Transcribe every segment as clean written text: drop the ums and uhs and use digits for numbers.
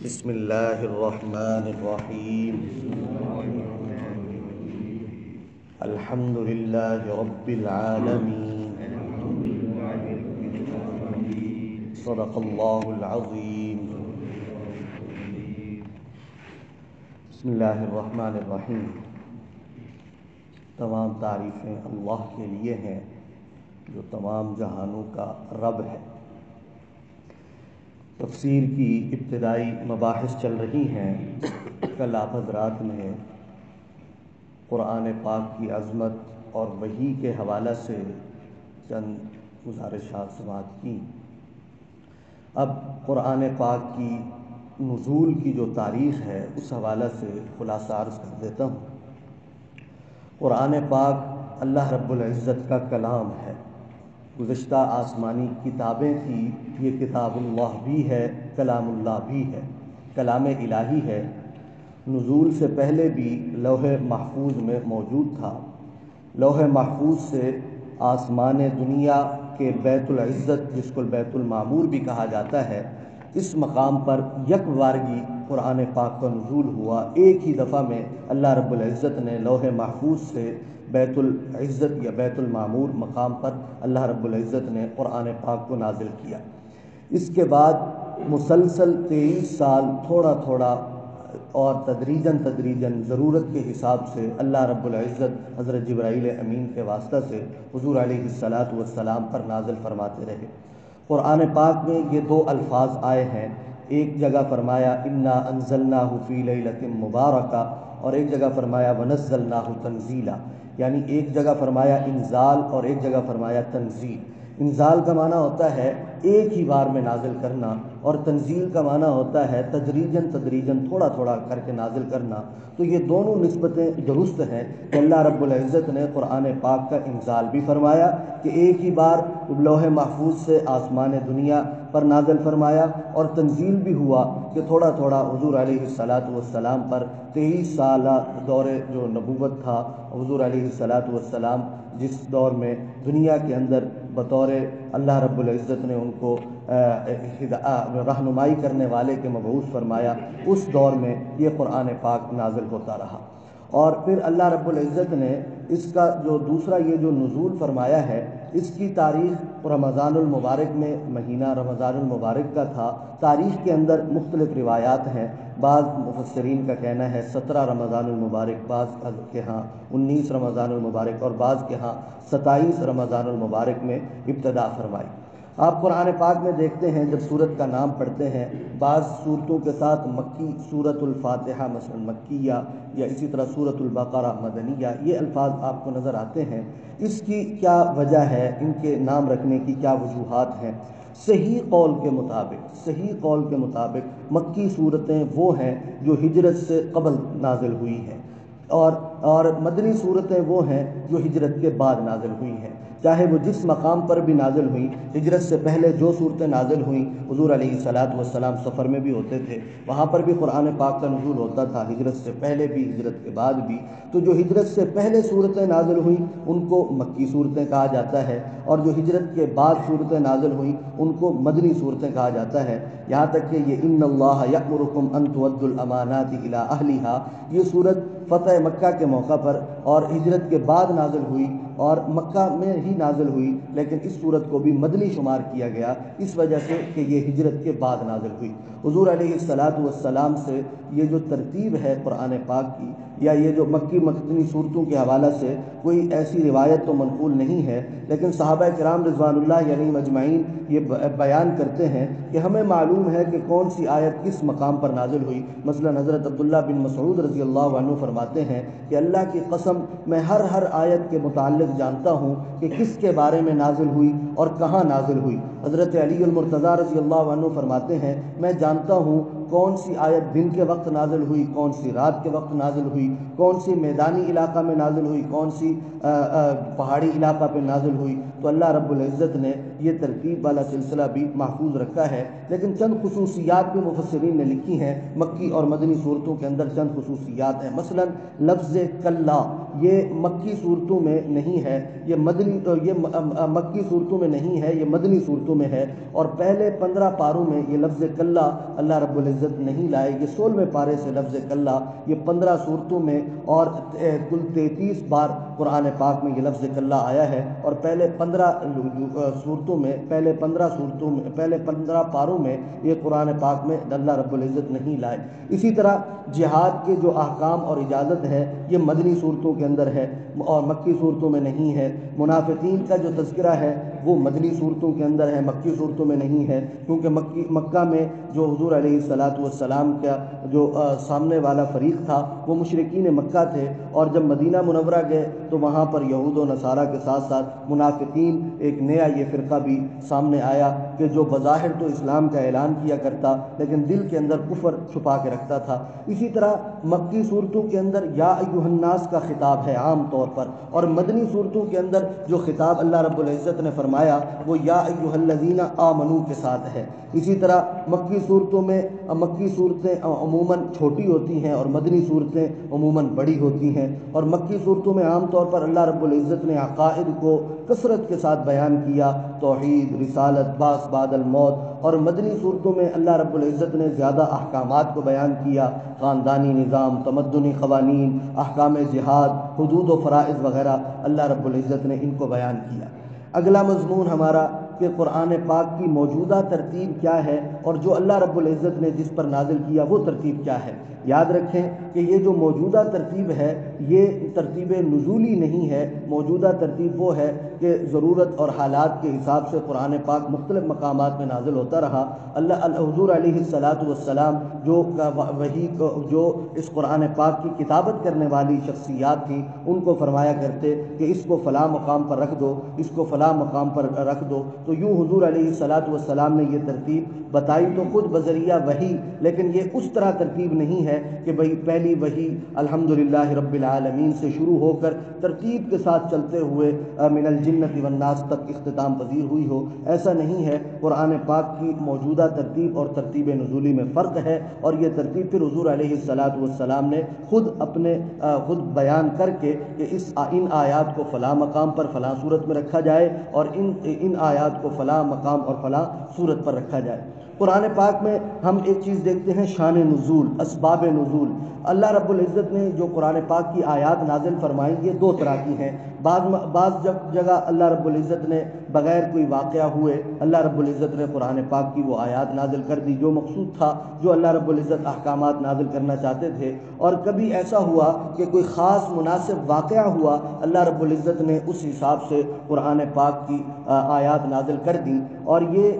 بسم اللہ الرحمن الرحیم الحمد للہ رب العالمین صدق اللہ العظیم۔ بسم اللہ الرحمن الرحیم۔ تمام تعریفیں اللہ کے لیے ہیں جو تمام جہانوں کا رب ہے۔ تفسیر کی ابتدائی مباحث چل رہی ہیں۔ کل آپ حضرات نے قرآن پاک کی عظمت اور وحی کے حوالہ سے چند گزارشات سماعت کی۔ اب قرآن پاک کی نزول کی جو تاریخ ہے اس حوالہ سے خلاصہ عرض کر دیتا ہوں۔ قرآن پاک اللہ رب العزت کا کلام ہے۔ گزشتہ آسمانی کتابیں تھیں، یہ کتاب اللہ بھی ہے، کلام اللہ بھی ہے، کلام الہی ہے۔ نزول سے پہلے بھی لوح محفوظ میں موجود تھا۔ لوح محفوظ سے آسمان دنیا کے بیت العزت، جس کو بیت المعمور بھی کہا جاتا ہے، اس مقام پر یک بارگی قرآن پاک کا نزول ہوا۔ ایک ہی دفعہ میں اللہ رب العزت نے لوح محفوظ سے بیت العزت یا بیت المعمور مقام پر اللہ رب العزت نے قرآن پاک کو نازل کیا۔ اس کے بعد مسلسل 23 سال تھوڑا تھوڑا اور تدریجاً ضرورت کے حساب سے اللہ رب العزت حضرت جبرائیل امین کے واسطہ سے حضور علیہ الصلاۃ والسلام پر نازل فرماتے رہے۔ قرآن پاک میں یہ دو الفاظ آئے ہیں، ایک جگہ فرمایا انا انزلناہ فی لیلۃ مبارکہ، اور ایک جگہ فرمایا ونزلناہ تنزیلا، یعنی ایک جگہ فرمایا انزال اور ایک جگہ فرمایا تنزیل۔ انزال کا معنی ہوتا ہے ایک ہی بار میں نازل کرنا، اور تنزیل کا معنی ہوتا ہے تدریجاً تھوڑا تھوڑا کر کے نازل کرنا۔ تو یہ دونوں نسبتیں درست ہیں کہ اللہ رب العزت نے قرآن پاک کا انزال بھی فرمایا کہ ایک ہی بار لوح محفوظ سے آسمان دنیا پر نازل فرمایا، اور تنزیل بھی ہوا کہ تھوڑا تھوڑا حضور علیہ الصلاۃ والسلام پر 23 سالہ دور جو نبوت تھا، حضور علیہ الصلاۃ والسلام جس دور میں دنیا کے اندر بطور اللہ رب العزت نے ان کو رہنمائی کرنے والے کے مبعوث فرمایا، اس دور میں یہ قرآن پاک نازل ہوتا رہا۔ اور پھر اللہ رب العزت نے اس کا جو دوسرا یہ جو نزول فرمایا ہے، اس کی تاریخ رمضان المبارک میں، مہینہ رمضان المبارک کا تھا۔ تاریخ کے اندر مختلف روایات ہیں، بعض مفسرین کا کہنا ہے 17 رمضان المبارک، بعض کے ہاں 19 رمضان المبارک، اور بعض کے ہاں 27 رمضان المبارک میں ابتدا فرمائی۔ آپ قرآن پاک میں دیکھتے ہیں جب سورت کا نام پڑھتے ہیں، بعض سورتوں کے ساتھ مکی سورت الفاتحہ مثلا مکیہ، یا اسی طرح سورت البقرہ مدنیہ، یہ الفاظ آپ کو نظر آتے ہیں۔ اس کی کیا وجہ ہے، ان کے نام رکھنے کی کیا وجوہات ہیں؟ صحیح قول کے مطابق مکی صورتیں وہ ہیں جو ہجرت سے قبل نازل ہوئی ہیں، اور مدنی صورتیں وہ ہیں جو ہجرت کے بعد نازل ہوئی ہیں۔ چاہے وہ جس مقام پر بھی نازل ہوئیں، ہجرت سے پہلے جو صورتیں نازل ہوئیں، حضور علیہ الصلاۃ والسلام سفر میں بھی ہوتے تھے، وہاں پر بھی قرآن پاک کا نزول ہوتا تھا، ہجرت سے پہلے بھی ہجرت کے بعد بھی۔ تو جو ہجرت سے پہلے صورتیں نازل ہوئیں ان کو مکی صورتیں کہا جاتا ہے، اور جو ہجرت کے بعد صورتیں نازل ہوئیں ان کو مدنی صورتیں کہا جاتا ہے۔ یہاں تک کہ یہ ان اللہ یأمرکم ان تؤدوا الامانات الی اہلھا، یہ صورت فتح مکہ کے موقع پر اور ہجرت کے بعد نازل ہوئی، اور مکہ میں ہی نازل ہوئی، لیکن اس صورت کو بھی مدنی شمار کیا گیا اس وجہ سے کہ یہ ہجرت کے بعد نازل ہوئی۔ حضور علیہ الصلاۃ والسلام سے یہ جو ترتیب ہے قرآن پاک کی، یا یہ جو مکی مدنی صورتوں کے حوالہ سے کوئی ایسی روایت تو منقول نہیں ہے، لیکن صحابہ کرام رضوان اللہ علیہم اجمعین یہ بیان کرتے ہیں کہ ہمیں معلوم ہے کہ کون سی آیت کس مقام پر نازل ہوئی۔ مثلا حضرت عبداللہ بن مسعود رضی اللہ عنہ فرماتے ہیں کہ اللہ کی قسم میں ہر آیت کے متعلق جانتا ہوں کہ کس کے بارے میں نازل ہوئی اور کہاں نازل ہوئی۔ حضرت علی المرتضیٰ رضی اللہ عنہ فرماتے ہیں میں جانتا ہوں کون سی آیت دن کے وقت نازل ہوئی، کون سی رات کے وقت نازل ہوئی، کون سی میدانی علاقہ میں نازل ہوئی، کون سی پہاڑی علاقہ پہ نازل ہوئی۔ تو اللہ رب العزت نے یہ ترتیب والا سلسلہ بھی محفوظ رکھا ہے، لیکن چند خصوصیات بھی مفسرین نے لکھی ہیں۔ مکی اور مدنی صورتوں کے اندر چند خصوصیات ہیں، مثلا لفظ کلا، یہ مکی صورتوں میں نہیں ہے، یہ مکی صورتوں میں نہیں ہے، یہ مدنی صورتوں میں ہے، اور پہلے 15 پاروں میں یہ لفظ کلا اللہ رب العزت نہیں لائے۔ یہ 16ویں پارے سے لفظ کلا یہ 15 صورتوں میں اور کل 33 بار قرآن پاک میں یہ لفظ کلا آیا ہے، اور پہلے 15 صورتوں میں پہلے 15 پاروں میں یہ قرآن پاک میں اللہ رب العزت نہیں لائے۔ اسی طرح جہاد کے جو احکام اور اجازت ہے یہ مدنی صورتوں کے اندر ہے اور مکی صورتوں میں نہیں ہے۔ منافقین کا جو تذکرہ ہے وہ مدنی صورتوں کے اندر ہے، مکی صورتوں میں نہیں ہے، کیونکہ مکہ میں جو حضور علیہ الصلاۃ والسلام کا جو سامنے والا فریق تھا وہ مشرکین مکہ تھے، اور جب مدینہ منورہ گئے تو وہاں پر یہود و نصارہ کے ساتھ ساتھ منافقین ایک نیا یہ فرقہ بھی سامنے آیا کہ جو بظاہر تو اسلام کا اعلان کیا کرتا لیکن دل کے اندر کفر چھپا کے رکھتا تھا۔ اسی طرح مکی صورتوں کے اندر یا ایھا الناس کا خطاب ہے عام طور پر، اور مدنی صورتوں کے اندر جو خطاب اللہ رب العزت نے فرمایا وہ یا ایھا الذین آمنو کے ساتھ ہے۔ اسی طرح مکی صورتیں عموماً چھوٹی ہوتی ہیں اور مدنی صورتیں عموماً بڑی ہوتی ہیں، اور مکی صورتوں میں عام طور پر اللہ رب العزت نے عقائد کو کثرت کے ساتھ بیان کیا، توحید، رسالت، بعث بعد الموت، اور مدنی صورتوں میں اللہ رب العزت نے زیادہ احکامات کو بیان کیا، خاندانی نظام، تمدنی قوانین، احکام جہاد، حدود و فرائض وغیرہ اللہ رب العزت نے ان کو بیان کیا۔ اگلا مضمون ہمارا کہ قرآن پاک کی موجودہ ترتیب کیا ہے، اور جو اللہ رب العزت نے جس پر نازل کیا وہ ترتیب کیا ہے۔ یاد رکھیں کہ یہ جو موجودہ ترتیب ہے یہ ترتیب نزولی نہیں ہے، موجودہ ترتیب وہ ہے کہ ضرورت اور حالات کے حساب سے قرآن پاک مختلف مقامات میں نازل ہوتا رہا۔ حضور علیہ الصلاۃ والسلام جو اس قرآن پاک کی کتابت کرنے والی شخصیات تھیں ان کو فرمایا کرتے کہ اس کو فلاں مقام پر رکھ دو، اس کو فلاں مقام پر رکھ دو، تو یوں حضور علیہ الصلاۃ والسلام نے یہ ترتیب بتائی تو خود بذریعہ وحی، لیکن یہ اس طرح ترتیب نہیں ہے کہ بھئی پہلی وحی الحمدللہ رب العالمین سے شروع ہو کر ترتیب کے ساتھ چلتے ہوئے من الجنۃ والناس تک اختتام پذیر ہوئی ہو، ایسا نہیں ہے۔ قرآن پاک کی موجودہ ترتیب اور ترتیب نزولی میں فرق ہے، اور یہ ترتیب پھر حضور علیہ الصلاۃ والسلام نے خود بیان کر کے کہ ان آیات کو فلاں مقام پر فلاں صورت میں رکھا جائے اور ان آیات کو فلاں مقام اور فلاں صورت پر رکھا جائے۔ قرآن پاک میں ہم ایک چیز دیکھتے ہیں، شان نزول، اسباب نزول۔ اللہ رب العزت نے جو قرآن پاک کی آیات نازل فرمائیں یہ دو طرح کی ہیں۔ بعض جگہ اللہ رب العزت نے بغیر کوئی واقعہ ہوئے اللہ رب العزت نے قرآن پاک کی وہ آیات نازل کر دی جو مقصود تھا، جو اللہ رب العزت احکامات نازل کرنا چاہتے تھے، اور کبھی ایسا ہوا کہ کوئی خاص مناسب واقعہ ہوا، اللہ رب العزت نے اس حساب سے قرآن پاک کی آیات نازل کر دیں۔ اور یہ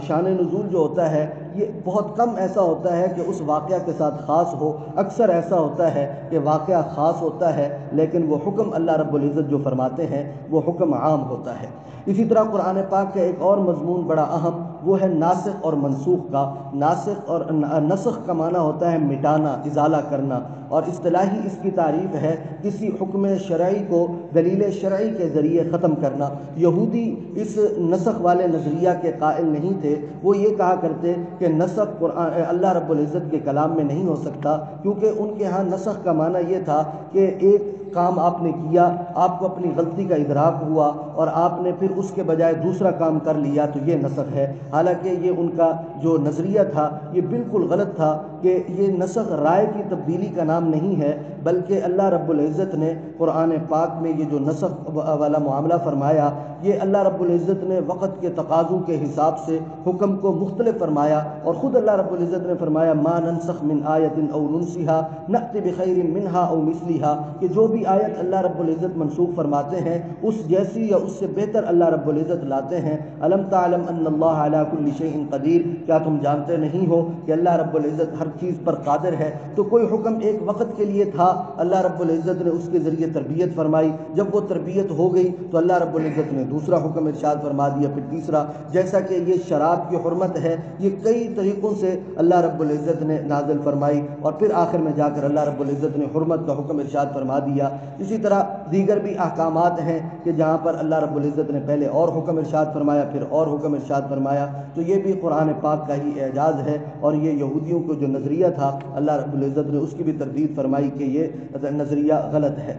شان نزول جو ہوتا ہے یہ بہت کم ایسا ہوتا ہے کہ اس واقعہ کے ساتھ خاص ہو، اکثر ایسا ہوتا ہے کہ واقعہ خاص ہوتا ہے لیکن وہ حکم اللہ رب العزت جو فرماتے ہیں وہ حکم عام ہوتا ہے۔ اسی طرح قرآن پاک کا ایک اور مضمون بڑا اہم وہ ہے ناسخ اور منسوخ کا۔ ناسخ اور نسخ کا معنی ہوتا ہے مٹانا، ازالہ کرنا، اور اصطلاحی اس کی تعریف ہے کسی حکم شرعی کو دلیل شرعی کے ذریعے ختم کرنا۔ یہودی اس نسخ والے نظریہ کے قائل نہیں تھے، وہ یہ کہا کرتے کہ نسخ اللہ رب العزت کے کلام میں نہیں ہو سکتا، کیونکہ ان کے ہاں نسخ کا معنی یہ تھا کہ ایک کام آپ نے کیا، آپ کو اپنی غلطی کا ادراک ہوا اور آپ نے پھر اس کے بجائے دوسرا کام کر لیا تو یہ نسخ ہے۔ حالانکہ یہ ان کا جو نظریہ تھا یہ بالکل غلط تھا کہ یہ نسخ رائے کی تبدیلی کا نام نہیں ہے، بلکہ اللہ رب العزت نے قرآن پاک میں یہ جو نسخ والا معاملہ فرمایا یہ اللہ رب العزت نے وقت کے تقاضوں کے حساب سے حکم کو مختلف فرمایا، اور خود اللہ رب العزت نے فرمایا ما ننسخ من آیت او ننسها نأتی بخیر منها او مثلها، کہ جو بھی آیت اللہ رب العزت منسوخ فرماتے ہیں اس جیسی یا اس سے بہتر اللہ رب العزت لاتے ہیں۔ الم تعلم ان اللہ علی کل شیء قدیر، کیا تم جانتے نہیں ہو کہ اللہ رب العزت ہر چیز پر قادر ہے؟ تو کوئی حکم ایک وقت کے لیے تھا، اللہ رب العزت نے اس کے ذریعے تربیت فرمائی، جب وہ تربیت ہو گئی تو اللہ رب العزت نے دوسرا حکم ارشاد فرما دیا، پھر تیسرا، جیسا کہ یہ شراب کی حرمت ہے یہ کئی طریقوں سے اللہ رب العزت نے نازل فرمائی اور پھر آخر میں جا کر اللہ رب العزت نے حرمت کا حکم ارشاد فرما دیا۔ اسی طرح دیگر بھی احکامات ہیں کہ جہاں پر اللہ رب العزت نے پہلے اور حکم ارشاد فرمایا پھر اور حکم ارشاد فرمایا، تو یہ بھی قرآن پاک کا ہی اعجاز ہے، اور یہ یہودیوں کو جو نظریہ تھا اللہ رب العزت نے اس کی بھی تردید فرمائی کہ یہ نظریہ غلط ہے۔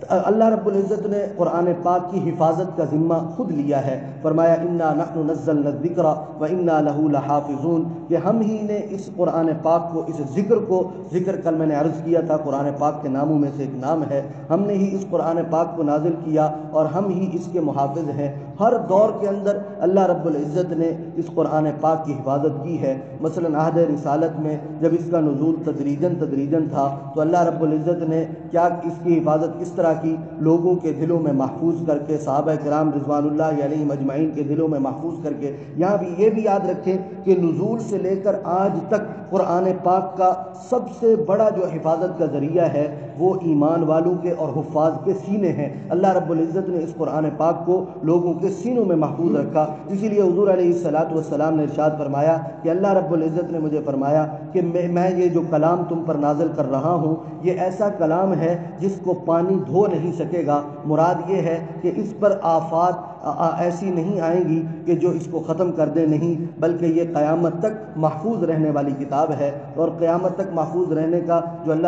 اللہ رب العزت نے قرآن پاک کی حفاظت کا ذمہ خود لیا ہے، فرمایا انا نحن نزلنا الذکر وانا لہ لحافظون، کہ ہم ہی نے اس قرآن پاک کو، اس ذکر کل میں نے عرض کیا تھا قرآن پاک کے ناموں میں سے ایک نام ہے، ہم نے ہی اس قرآن پاک کو نازل کیا اور ہم ہی اس کے محافظ ہیں۔ ہر دور کے اندر اللہ رب العزت نے اس قرآن پاک کی حفاظت کی ہے۔ مثلا عہد رسالت میں جب اس کا نزول تدریجاً تھا تو اللہ رب العزت نے کیا اس کی حفاظت کس طرح کی، لوگوں کے دلوں میں محفوظ کر کے، صحابہ کرام رضوان اللہ علیہم اجمعین کے دلوں میں محفوظ کر کے۔ یہاں بھی یہ بھی یاد رکھیں کہ نزول سے لے کر آج تک قرآن پاک کا سب سے بڑا جو حفاظت کا ذریعہ ہے وہ ایمان والوں کے اور حفاظ کے سینے ہیں۔ اللہ رب العزت نے اس قرآن پاک کو لوگوں کے سینوں میں محفوظ رکھا۔ اسی لیے حضور علیہ الصلاۃ نے ارشاد فرمایا کہ اللہ رب العزت نے مجھے فرمایا کہ میں یہ جو کلام تم پر نازل کر رہا ہوں یہ ایسا کلام ہے جس کو پانی دھو نہیں سکے گا۔ مراد یہ ہے کہ اس پر آفات ایسی نہیں آئیں گی کہ جو اس کو ختم کر دے، نہیں، بلکہ یہ قیامت تک محفوظ رہنے والی کتاب ہے۔ اور قیامت تک محفوظ رہنے کا جو اللہ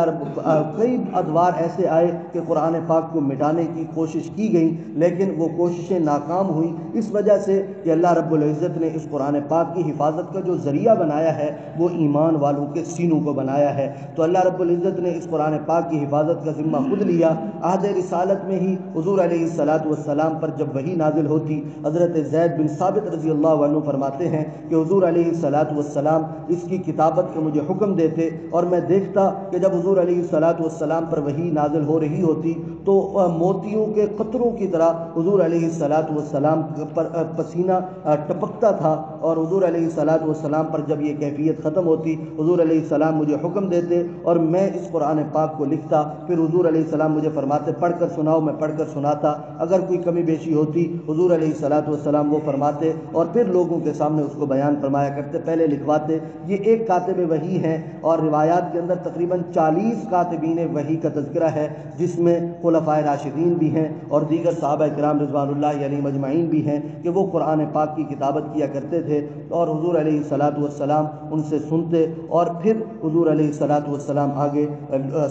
کئی ادوار ایسے آئے کہ قرآن پاک کو مٹانے کی کوشش کی گئی، لیکن وہ کوششیں ناکام ہوئیں اس وجہ سے کہ اللہ رب العزت نے اس قرآن پاک کی حفاظت کا جو ذریعہ بنایا ہے وہ ایمان والوں کے سینوں کو بنایا ہے۔ تو اللہ رب العزت نے اس قرآن پاک کی حفاظت کا ذمہ خود لیا۔ عہد رسالت میں ہی حضور علیہ الصلاۃ پر جب وحی نازل ہوتی، حضرت زید بن ثابت رضی اللہ عنہ فرماتے ہیں کہ حضور علیہ الصلاۃ اس کی کتابت کے مجھے حکم دیتے، اور میں دیکھتا کہ جب حضور علیہ الصلاۃ پر وحی نازل ہو رہی ہوتی تو موتیوں کے قطروں کی طرح حضور علیہ الصلاۃ پر پسینہ ٹپکتا تھا، اور حضور علیہ الصلاۃ پر جب یہ کیفیت ختم ہوتی حضور علیہ السلام مجھے حکم دیتے اور میں اس قرآن پاک کو لکھتا، پھر حضور علیہ السلام مجھے فرماتے پڑھ کر سناؤ، میں پڑھ کر سناتا، اگر کوئی کمی بیشی ہوتی حضور علیہ السلام وہ فرماتے اور پھر لوگوں کے سامنے اس کو بیان فرمایا کرتے، پہلے لکھواتے۔ یہ ایک کاتب وحی ہیں، اور روایات کے اندر تقریباً 40 کاتبین وحی کا تذکرہ ہے، جس میں خلفائے راشدین بھی ہیں اور دیگر صحابہ کرام رضوان اللہ علیہم اجمعین بھی ہیں کہ وہ قرآن پاک کی کتابت کیا کرتے تھے، اور حضور علیہ السلام ان سے سنتے، اور پھر حضور علیہ السلام آگے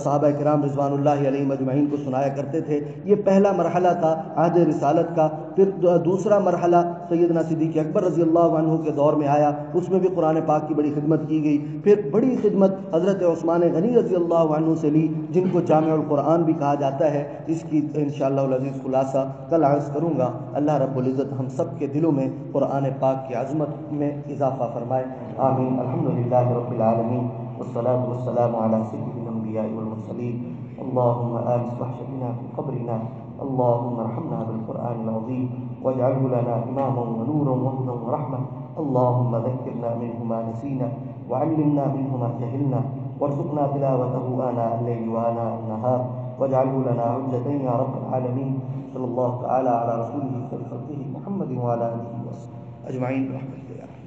صحابہ کرام رضوان اللہ علیہم اجمعین کو سنایا کرتے تھے۔ یہ پہلا مرحلہ تھا عہد رسالت کا۔ پھر دوسرا مرحلہ سیدنا صدیق اکبر رضی اللہ عنہ کے دور میں آیا، اس میں بھی قرآن پاک کی بڑی خدمت کی گئی۔ پھر بڑی خدمت حضرت عثمان غنی رضی اللہ عنہ سے لی، جن کو جامع القرآن بھی کہا جاتا ہے۔ اس کی انشاءاللہ العزیز خلاصہ کل عرض کروں گا۔ اللہ رب العزت ہم سب کے دلوں میں قرآن پاک کی عظمت میں اضافہ فرمائے، آمین۔ الحمدللہ رب العالمین، والصلاة والسلام علی سید الانبیاء والمرسلین۔ اللهم آنس وحشتنا في قبرنا، اللهم ارحمنا بالقرآن العظيم واجعله لنا إماما ونورا وهدى ورحمة، اللهم ذكرنا منه ما نسينا وعلمنا منه ما جهلنا وارزقنا تلاوته آناء الليل وآناء النهار واجعله لنا حجة يا رب العالمين، صلى الله تعالى على رسوله خير خلقه محمد وعلى آله وصحبه أجمعين برحمتك يا رب۔